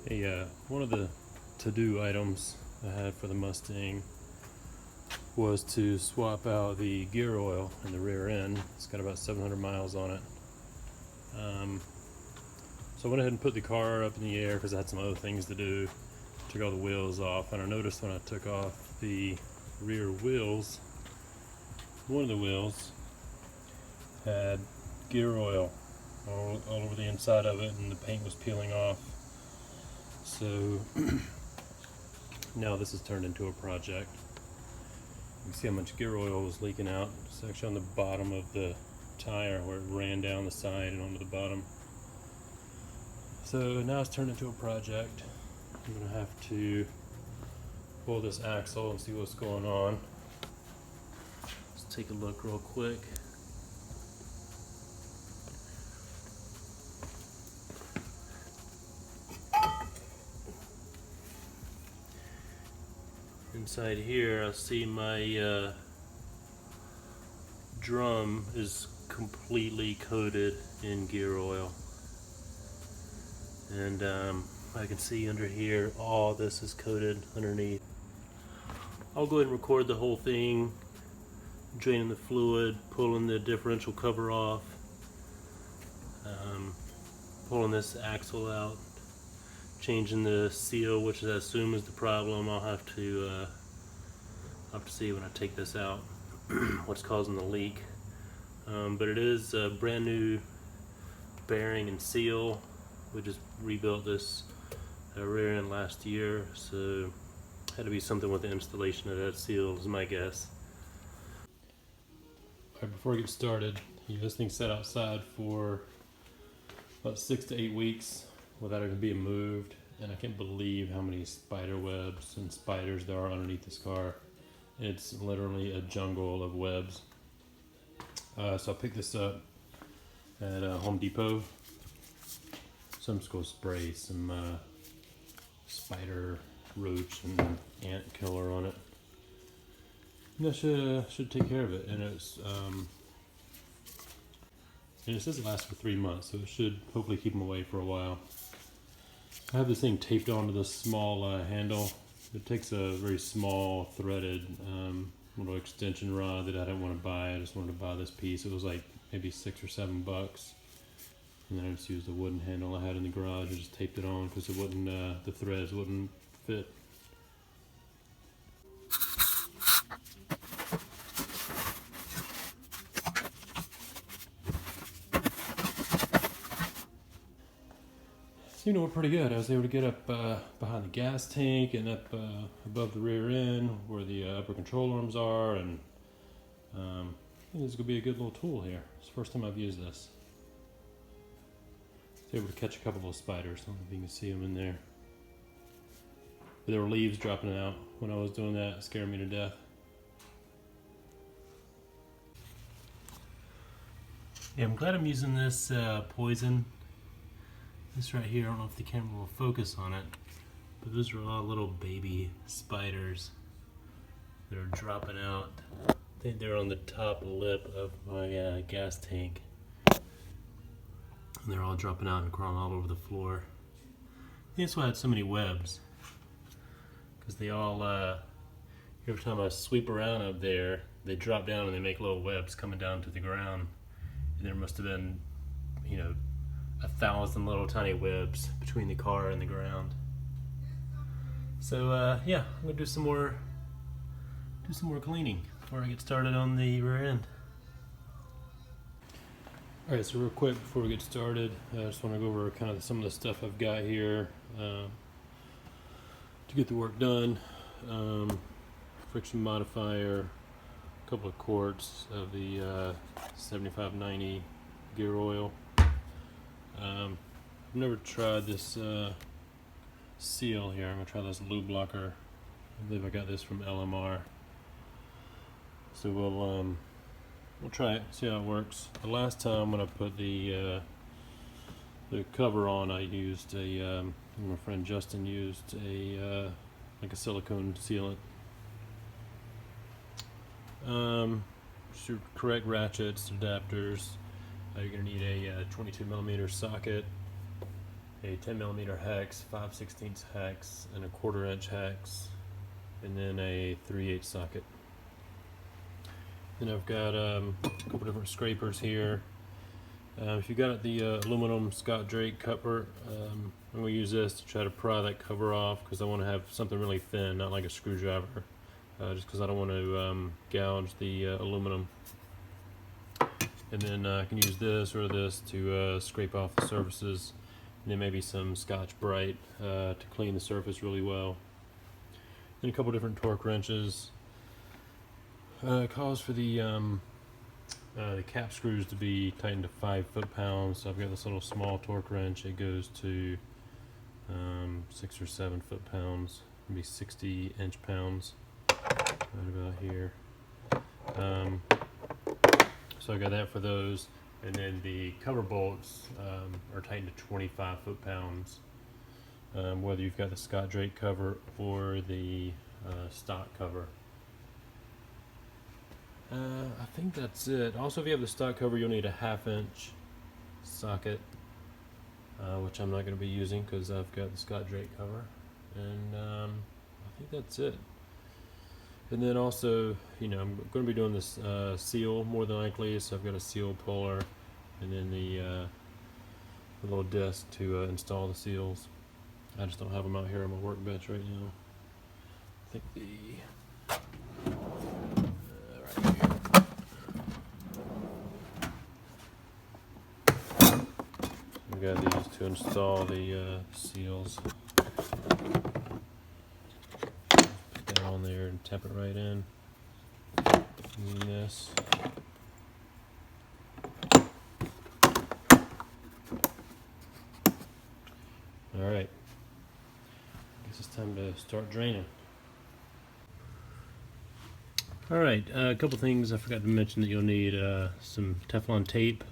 One of the to-do items I had for the Mustang was to swap out the gear oil in the rear end. It's got about 700 miles on it. So I went ahead and put the car up in the air because I had some other things to do. Took all the wheels off, and I noticed when I took off the rear wheels, one of the wheels had gear oil all over the inside of it, and the paint was peeling off. So now this has turned into a project. You can see how much gear oil was leaking out. It's actually on the bottom of the tire where it ran down the side and onto the bottom. So now it's turned into a project. I'm going to have to pull this axle and see what's going on. Let's take a look real quick. Inside here, I see my drum is completely coated in gear oil, and I can see under here all this is coated underneath. I'll go ahead and record the whole thing, draining the fluid, pulling the differential cover off, pulling this axle out, changing the seal, which I assume is the problem. I'll have to see when I take this out what's causing the leak. But it is a brand new bearing and seal. We just rebuilt this rear end last year, so had to be something with the installation of that seal is my guess. Alright, before I get started, this thing sat outside for about 6 to 8 weeks without even being moved, and I can't believe how many spider webs and spiders there are underneath this car. It's literally a jungle of webs. So I picked this up at Home Depot. So I'm just going to spray some spider roach and ant killer on it. And that should take care of it. And it says it lasts for 3 months, so it should hopefully keep them away for a while. I have this thing taped onto this small handle. It takes a very small threaded little extension rod that I didn't want to buy. I just wanted to buy this piece. It was like maybe $6 or $7, and then I just used the wooden handle I had in the garage and just taped it on because it wouldn't, the threads wouldn't fit. Seemed to work pretty good. I was able to get up behind the gas tank and up above the rear end where the upper control arms are, and I think this is going to be a good little tool here. It's the first time I've used this. I was able to catch a couple of spiders. I don't know if you can see them in there. But there were leaves dropping out when I was doing that. It scared me to death. Yeah, I'm glad I'm using this poison. This right here, I don't know if the camera will focus on it, but those are all little baby spiders that are dropping out. I think they're on the top lip of my gas tank. And they're all dropping out and crawling all over the floor. I think that's why I had so many webs. Because they all, every time I sweep around up there, they drop down and they make little webs coming down to the ground. And there must have been, 1,000 little tiny webs between the car and the ground. So yeah, I'm gonna do some more cleaning before I get started on the rear end. All right, so real quick before we get started, I just want to go over kind of some of the stuff I've got here to get the work done. Friction modifier, a couple of quarts of the 7590 gear oil. I've never tried this seal here. I'm going to try this lube blocker. I believe I got this from LMR. So we'll try it, see how it works. The last time when I put the cover on, I used my friend Justin used like a silicone sealant. Correct ratchets, adapters. You're going to need a 22mm socket, a 10mm hex, 5/16 hex, and a 1/4" hex, and then a 3/8 socket. Then I've got a couple different scrapers here. If you got the aluminum Scott Drake cover, I'm going to use this to try to pry that cover off, because I want to have something really thin, not like a screwdriver, just because I don't want to gouge the aluminum. And then I can use this or this to scrape off the surfaces, and then maybe some Scotch Brite to clean the surface really well. Then a couple different torque wrenches. It calls for the cap screws to be tightened to 5 foot-pounds. So I've got this little small torque wrench. It goes to 6 or 7 foot-pounds. Maybe 60 inch-pounds. Right about here. So I got that for those. And then the cover bolts are tightened to 25 foot-pounds. Whether you've got the Scott Drake cover or the stock cover. I think that's it. Also, if you have the stock cover, you'll need a 1/2" socket, which I'm not going to be using because I've got the Scott Drake cover. And I think that's it. And then also, I'm going to be doing this seal more than likely, so I've got a seal puller, and then the little disc to install the seals. I just don't have them out here on my workbench right now. I think I've got these to install the seals. Put that on there and tap it right in. Using this. Alright. Guess it's time to start draining. Alright, a couple things I forgot to mention that you'll need some Teflon tape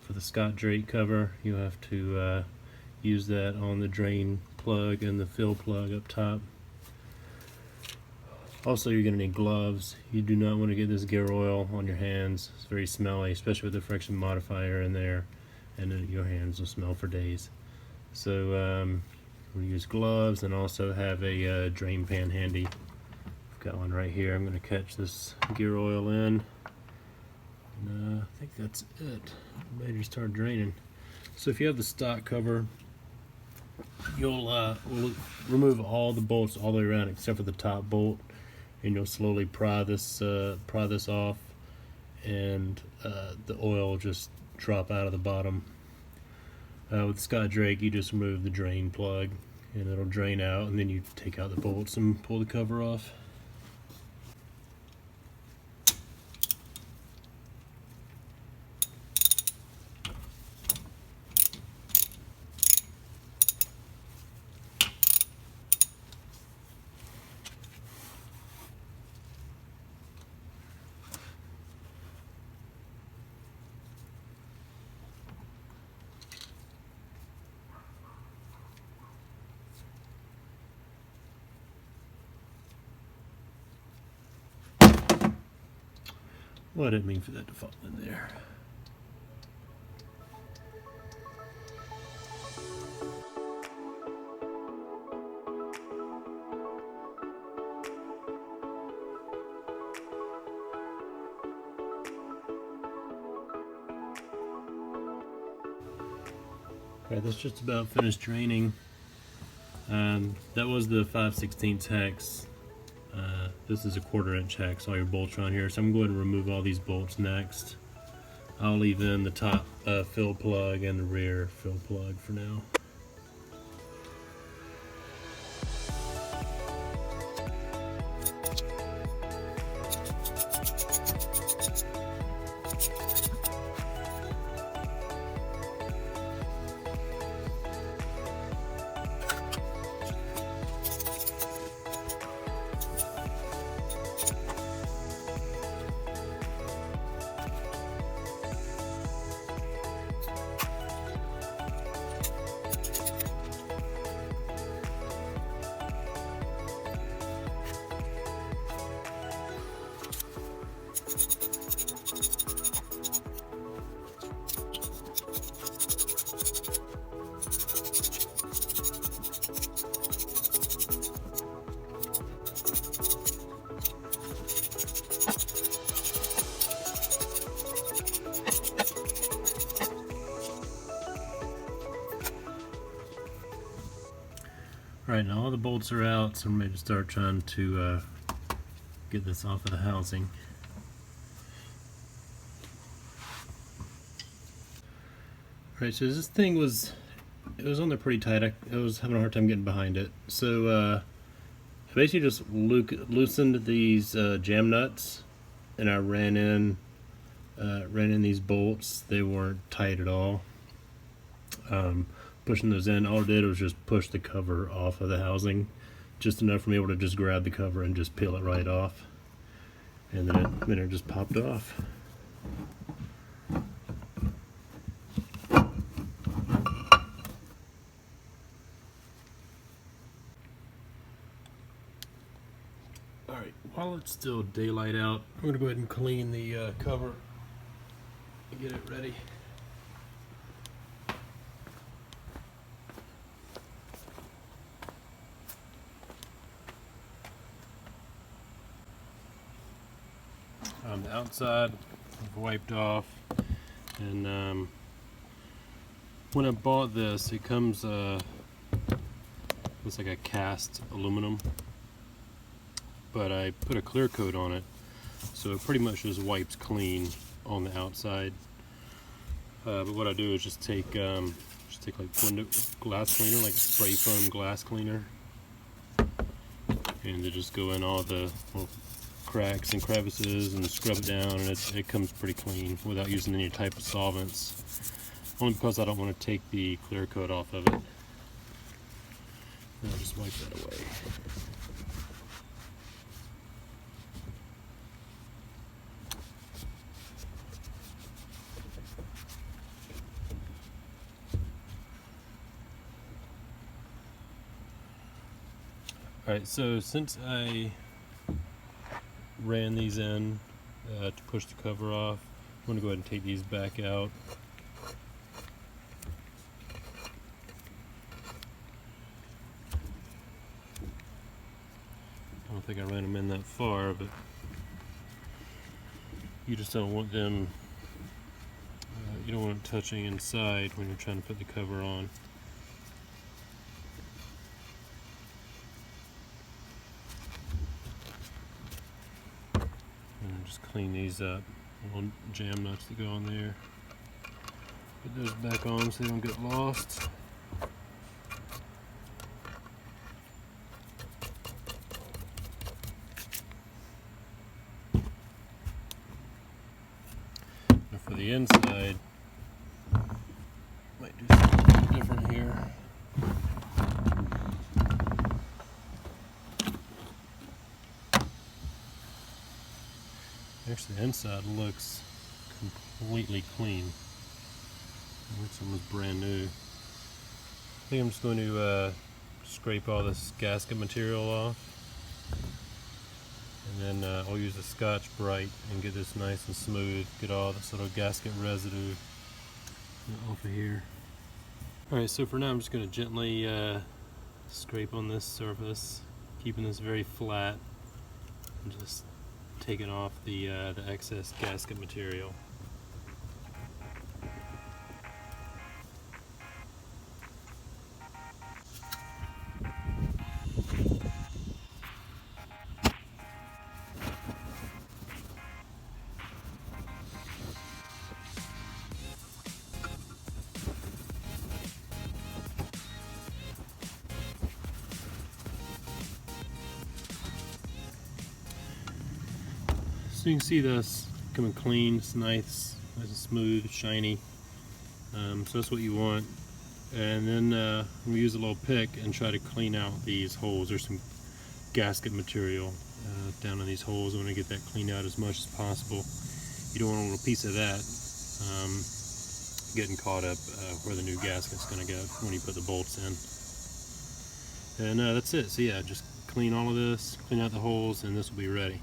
for the Scott Drake cover. You'll have to use that on the drain plug and the fill plug up top. Also, you're going to need gloves. You do not want to get this gear oil on your hands. It's very smelly, especially with the friction modifier in there, and then your hands will smell for days. So we'll use gloves and also have a drain pan handy. I've got one right here. I'm going to catch this gear oil in. And, I think that's it. I'm ready to start draining. So if you have the stock cover, you'll remove all the bolts all the way around except for the top bolt, and you'll slowly pry this off, and the oil will just drop out of the bottom. With Scott Drake, you just remove the drain plug, and it'll drain out, and then you take out the bolts and pull the cover off. Well, I didn't mean for that to fall in there. Alright, that's just about finished draining. That was the 5/16 hex. This is a 1/4" hex. All your bolts are on here, so I'm going to remove all these bolts next. I'll leave in the top fill plug and the rear fill plug for now. Alright, now all the bolts are out, so I'm ready to start trying to get this off of the housing. Alright, so this thing was on there pretty tight. I was having a hard time getting behind it. So I basically just loosened these jam nuts, and I ran in these bolts. They weren't tight at all. Pushing those in, all it did was just push the cover off of the housing, just enough for me able to just grab the cover and just peel it right off, and then it just popped off. Alright, while it's still daylight out, I'm going to go ahead and clean the cover and get it ready. The outside I've wiped off, and when I bought this, it comes looks like a cast aluminum, but I put a clear coat on it, so it pretty much just wipes clean on the outside. But what I do is just take like window glass cleaner, like spray foam glass cleaner, and to just go in all the little cracks and crevices and scrub it down, and it comes pretty clean without using any type of solvents, only because I don't want to take the clear coat off of it. And I'll just wipe that away. Alright, so since I ran these in to push the cover off, I'm going to go ahead and take these back out. I don't think I ran them in that far, but you just don't want them, you don't want them touching inside when you're trying to put the cover on. Just clean these up. Little jam nuts that go on there. Put those back on so they don't get lost. Now for the inside, might do something different here. Actually, the inside looks completely clean. It looks almost brand new. I think I'm just going to scrape all this gasket material off, and then I'll use a Scotch-Brite and get this nice and smooth, get all this little gasket residue off of here. Alright, so for now I'm just going to gently scrape on this surface, keeping this very flat, and just taking off the excess gasket material. So you can see this coming clean, it's nice and smooth, shiny. So that's what you want. And then we use a little pick and try to clean out these holes. There's some gasket material down in these holes. I want to get that cleaned out as much as possible. You don't want a little piece of that getting caught up where the new gasket's going to go when you put the bolts in. And that's it. So yeah, just clean all of this, clean out the holes, and this will be ready.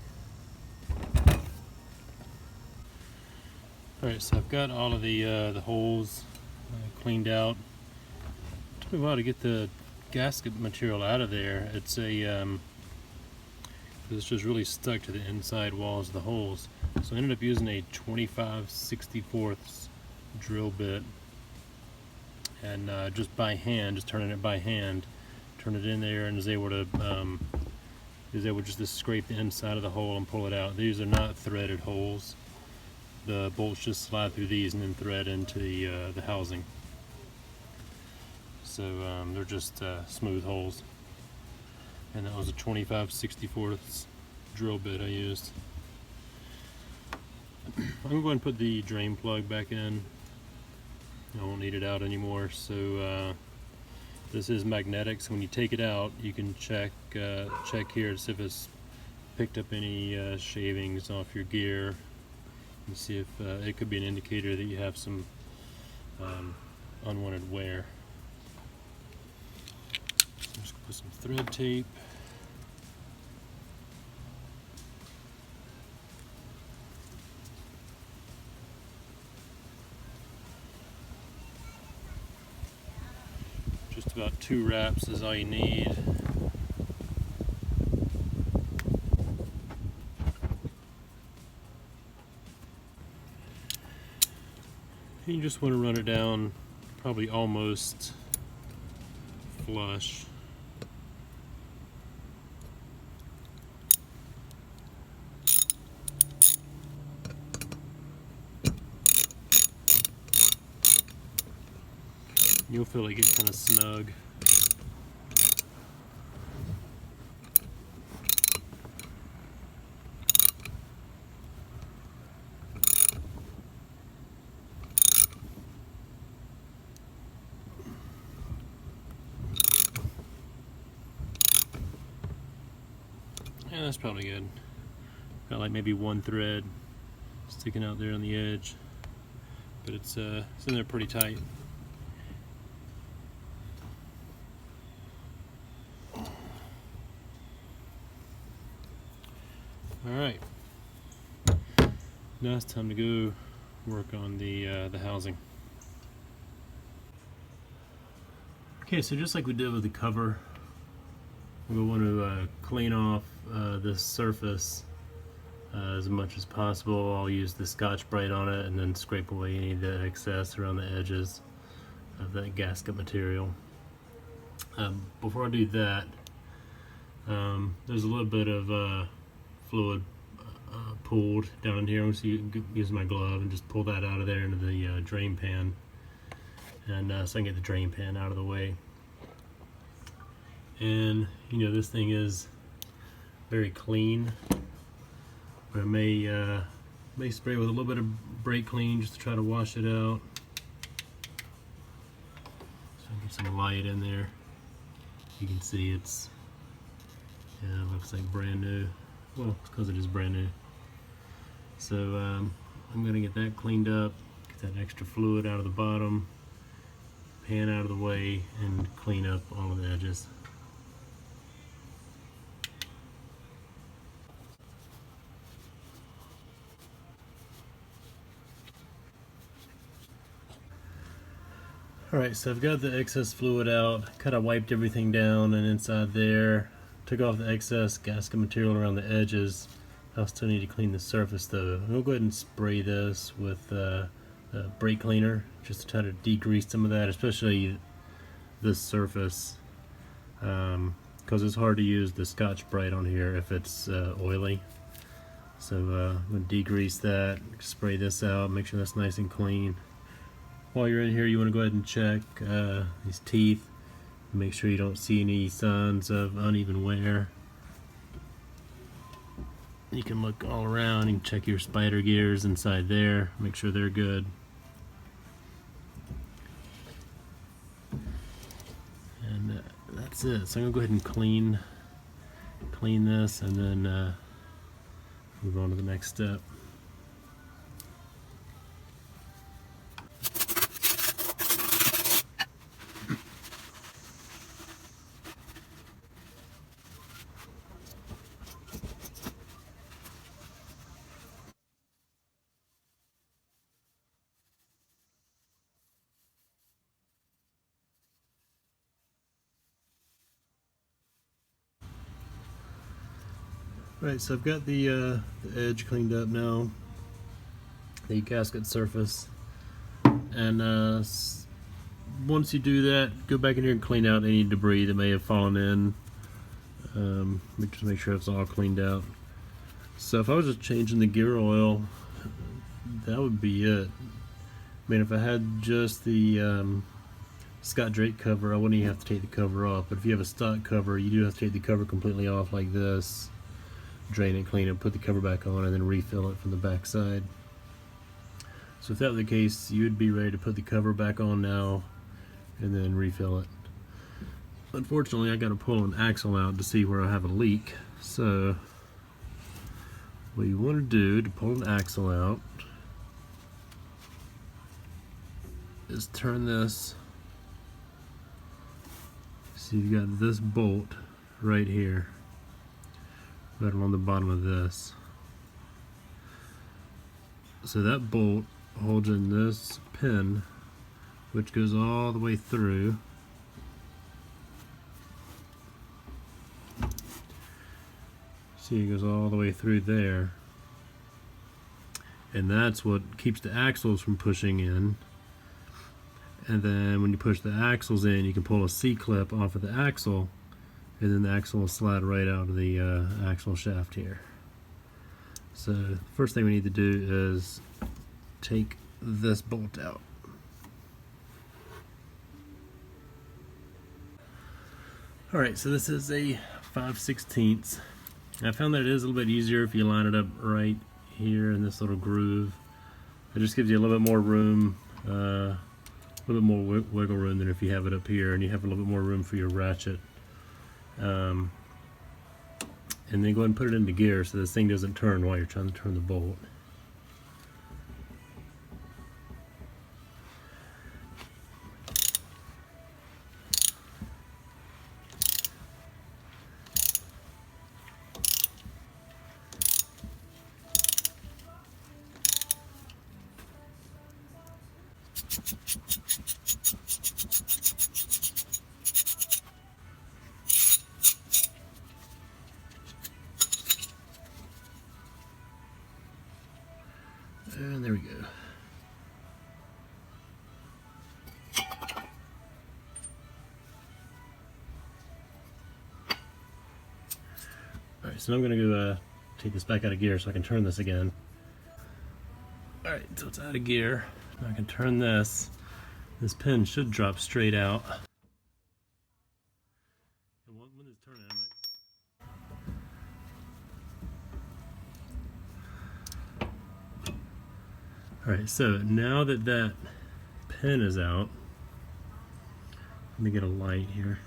Alright, so I've got all of the holes cleaned out. It took me a while to get the gasket material out of there. It's just really stuck to the inside walls of the holes. So I ended up using a 25/64 drill bit, and just by hand, just turning it by hand, turn it in there, and is able to just to scrape the inside of the hole and pull it out. These are not threaded holes. The bolts just slide through these and then thread into the housing. So they're just smooth holes. And that was a 25/64 drill bit I used. I'm going to go ahead and put the drain plug back in. I won't need it out anymore. So this is magnetic, so when you take it out, you can check here to see if it's picked up any shavings off your gear, and see if it could be an indicator that you have some unwanted wear. So I'm just going to put some thread tape. Just about 2 wraps is all you need. You just want to run it down probably almost flush. You'll feel it get kind of snug. Yeah, that's probably good. Got like maybe 1 thread sticking out there on the edge, but it's in there pretty tight. Alright, now it's time to go work on the housing. Okay, so just like we did with the cover, we want to clean off this surface as much as possible. I'll use the Scotch-Brite on it and then scrape away any of the excess around the edges of that gasket material. Before I do that, there's a little bit of fluid pooled down in here. I'm just using my glove and just pull that out of there into the drain pan, and so I can get the drain pan out of the way. And you know, this thing is very clean, but I may spray with a little bit of brake clean just to try to wash it out. So I get some light in there. You can see it looks like brand new. Well, it's because it is brand new. So I'm going to get that cleaned up, get that extra fluid out of the bottom, pan out of the way, and clean up all of the edges. Alright, so I've got the excess fluid out, kind of wiped everything down, and inside there, took off the excess gasket material around the edges. I'll still need to clean the surface though. I'll go ahead and spray this with brake cleaner just to try to degrease some of that, especially this surface, because it's hard to use the Scotch-Brite on here if it's oily. So I'm going to degrease that, spray this out, make sure that's nice and clean. While you're in here, you want to go ahead and check these teeth, make sure you don't see any signs of uneven wear. You can look all around, you can check your spider gears inside there, make sure they're good. And that's it. So I'm going to go ahead and clean this, and then move on to the next step. Right, so I've got the edge cleaned up now, the gasket surface, and once you do that, go back in here and clean out any debris that may have fallen in. Just make sure it's all cleaned out. So if I was just changing the gear oil, that would be it. I mean, if I had just the Scott Drake cover, I wouldn't even have to take the cover off. But if you have a stock cover, you do have to take the cover completely off like this, drain it, clean it, put the cover back on, and then refill it from the back side. So if that were the case, you'd be ready to put the cover back on now and then refill it. Unfortunately, I got to pull an axle out to see where I have a leak. So what you want to do to pull an axle out is turn this. So you've got this bolt right here, right along the bottom of this. So that bolt holds in this pin, which goes all the way through. See, it goes all the way through there. And that's what keeps the axles from pushing in. And then when you push the axles in, you can pull a C-clip off of the axle, and then the axle will slide right out of the axle shaft here. So the first thing we need to do is take this bolt out. Alright, so this is a 5/16. I found that it is a little bit easier if you line it up right here in this little groove. It just gives you a little bit more room, a little bit more wiggle room than if you have it up here, and you have a little bit more room for your ratchet. And then go ahead and put it into gear so this thing doesn't turn while you're trying to turn the bolt. And there we go. Alright, so now I'm going to go take this back out of gear so I can turn this again. Alright, so it's out of gear. Now I can turn this. This pin should drop straight out. And when it's turning, alright, so now that that pin is out, let me get a light here.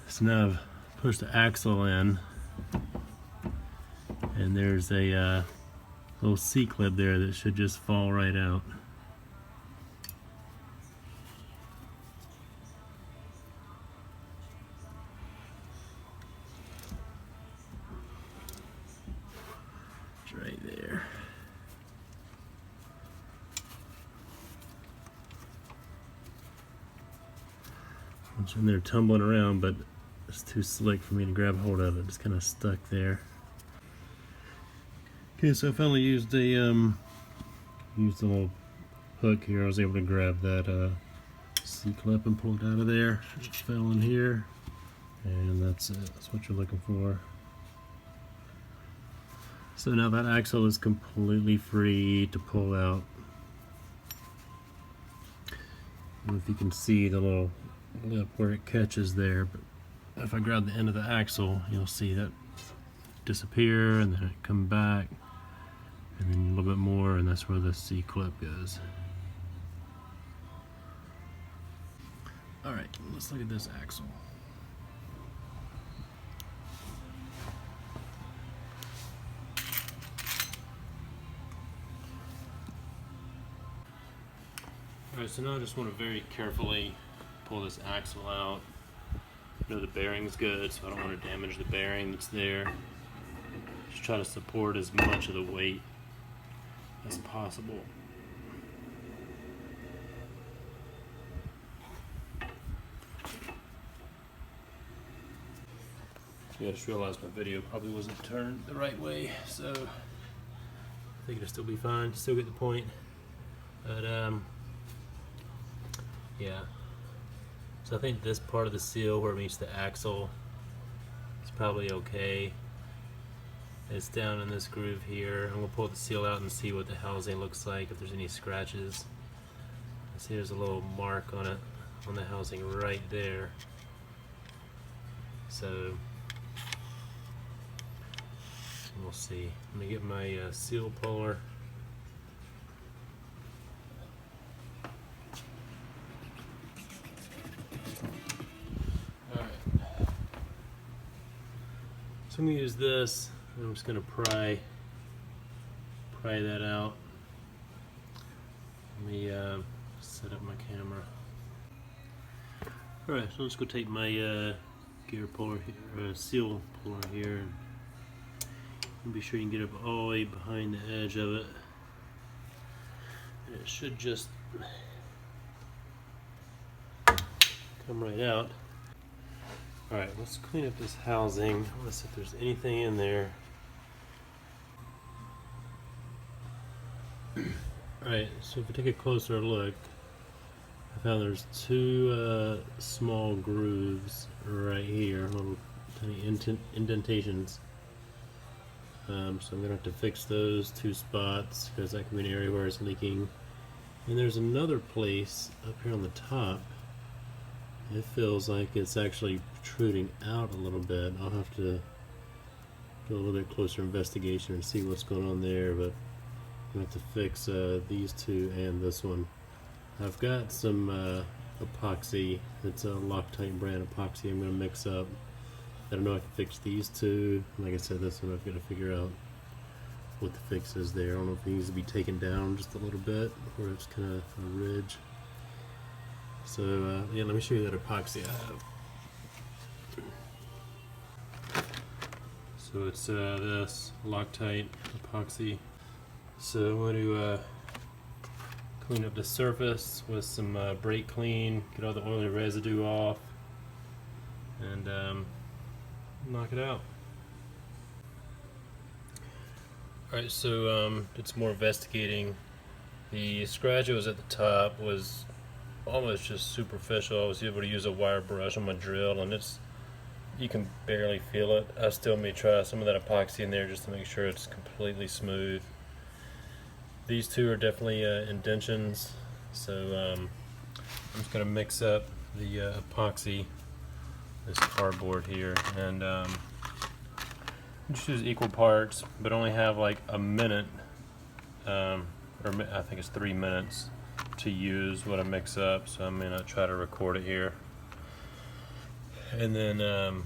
So now I've pushed the axle in, and there's a little C-clip there that should just fall right out. It's right there. It's in there tumbling around, but it's too slick for me to grab hold of it. It's kind of stuck there. Okay, so I finally used the little hook here. I was able to grab that C-clip and pull it out of there. It fell in here, and that's it. That's what you're looking for. So now that axle is completely free to pull out. I don't know if you can see the little lip where it catches there, but if I grab the end of the axle, you'll see that disappear, and then it come back, and then a little bit more, and that's where the C-clip goes. Alright, let's look at this axle. Alright, so now I just want to very carefully pull this axle out. You know, the bearing's good, so I don't want to damage the bearing that's there. Just try to support as much of the weight as possible. Yeah, I just realized my video probably wasn't turned the right way, so I think it'll still be fine. Still get the point, but yeah. So I think this part of the seal where it meets the axle is probably okay. It's down in this groove here, and we'll pull the seal out and see what the housing looks like, if there's any scratches. See, there's a little mark on it, on the housing right there. So we'll see. I'm gonna get my seal puller. Alright. So I'm gonna use this. I'm just gonna pry that out. Let me set up my camera. Alright, so let's go take my gear puller here, seal puller here, and be sure you can get up all the way behind the edge of it. And it should just come right out. Alright, let's clean up this housing. Let's see if there's anything in there. Alright, so if we take a closer look, I found there's two small grooves right here, little tiny indentations. So I'm going to have to fix those two spots because that could be an area where it's leaking. And there's another place up here on the top. It feels like it's actually protruding out a little bit. I'll have to do a little bit closer investigation and see what's going on there, but I'm going to have to fix these two and this one. I've got some epoxy. It's a Loctite brand epoxy I'm going to mix up. I don't know if I can fix these two. Like I said, this one I've got to figure out what the fix is there. I don't know if it needs to be taken down just a little bit or it's kind of a ridge. So yeah, let me show you that epoxy I have. So it's this Loctite epoxy. So I'm going to clean up the surface with some brake clean, get all the oily residue off, and knock it out. Alright, so did some more investigating. The scratch that was at the top was almost just superficial. I was able to use a wire brush on my drill, and you can barely feel it. I still may try some of that epoxy in there just to make sure it's completely smooth. These two are definitely indentions, so I'm just going to mix up the epoxy, this cardboard here, and just use equal parts, but only have like a minute, or I think it's 3 minutes to use what I mix up, so I'm going to try to record it here. And then,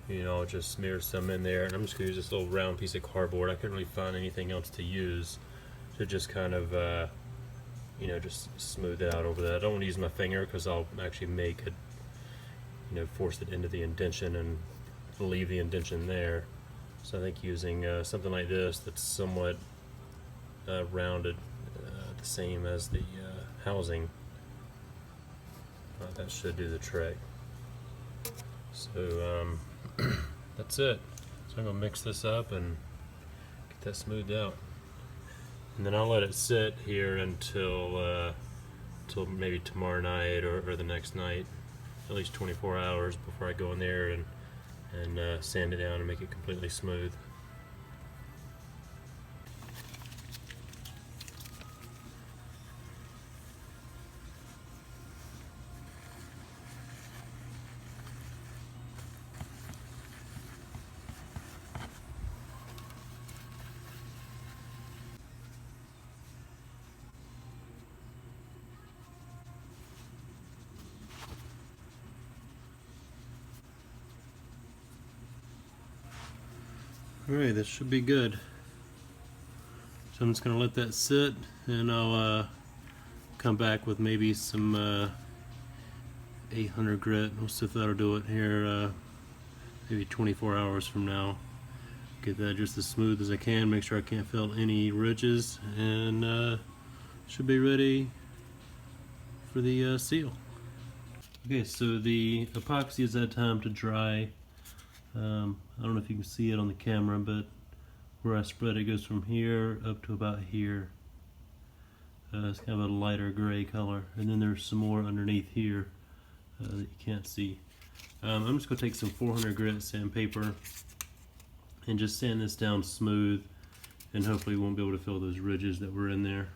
you know, just smear some in there, and I'm just going to use this little round piece of cardboard. I couldn't really find anything else to use to just kind of, you know, just smooth it out over that. I don't want to use my finger because I'll actually make it, you know, force it into the indentation and leave the indentation there. So I think using something like this that's somewhat rounded, the same as the housing, that should do the trick. So that's it. So I'm going to mix this up and get that smoothed out. And then I'll let it sit here until maybe tomorrow night or the next night, at least 24 hours before I go in there and sand it down and make it completely smooth. Alright, that should be good. So I'm just going to let that sit, and I'll come back with maybe some 800 grit. We'll see if that'll do it here maybe 24 hours from now. Get that just as smooth as I can, make sure I can't feel any ridges, and should be ready for the seal. Okay, so the epoxy has had time to dry. I don't know if you can see it on the camera, but where I spread it goes from here up to about here. It's kind of a lighter gray color, and then there's some more underneath here that you can't see. I'm just going to take some 400 grit sandpaper and just sand this down smooth, and hopefully we won't be able to fill those ridges that were in there.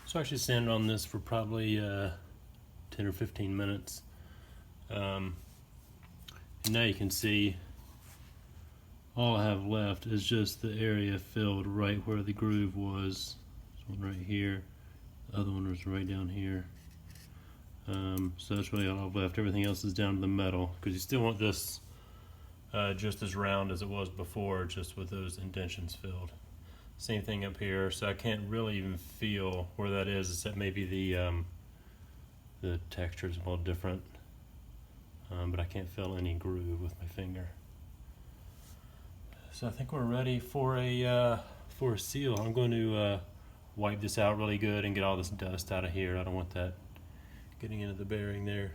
So I should sand on this for probably 10 or 15 minutes. And now you can see all I have left is just the area filled right where the groove was. This one right here, the other one was right down here. So that's really all I've left. Everything else is down to the metal, because you still want this just as round as it was before, just with those indentions filled. Same thing up here, so I can't really even feel where that is, except maybe the texture is a little different, but I can't feel any groove with my finger. So I think we're ready for a seal. I'm going to wipe this out really good and get all this dust out of here. I don't want that getting into the bearing there.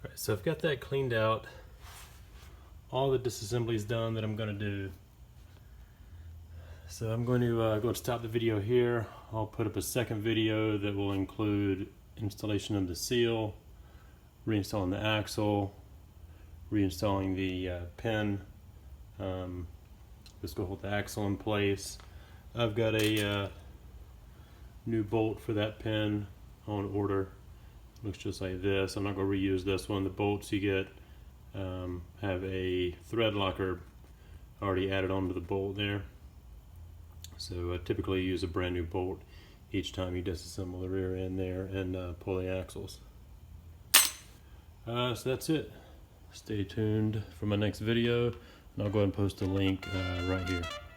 All right, so I've got that cleaned out. All the disassembly is done that I'm going to do. So I'm going to go and stop the video here. I'll put up a second video that will include installation of the seal, reinstalling the axle, reinstalling the pin. Just go hold the axle in place. I've got a new bolt for that pin on order. Looks just like this. I'm not going to reuse this one. The bolts you get have a thread locker already added onto the bolt there. So typically you use a brand new bolt each time you disassemble the rear end there and pull the axles. So that's it. Stay tuned for my next video, and I'll go ahead and post a link right here.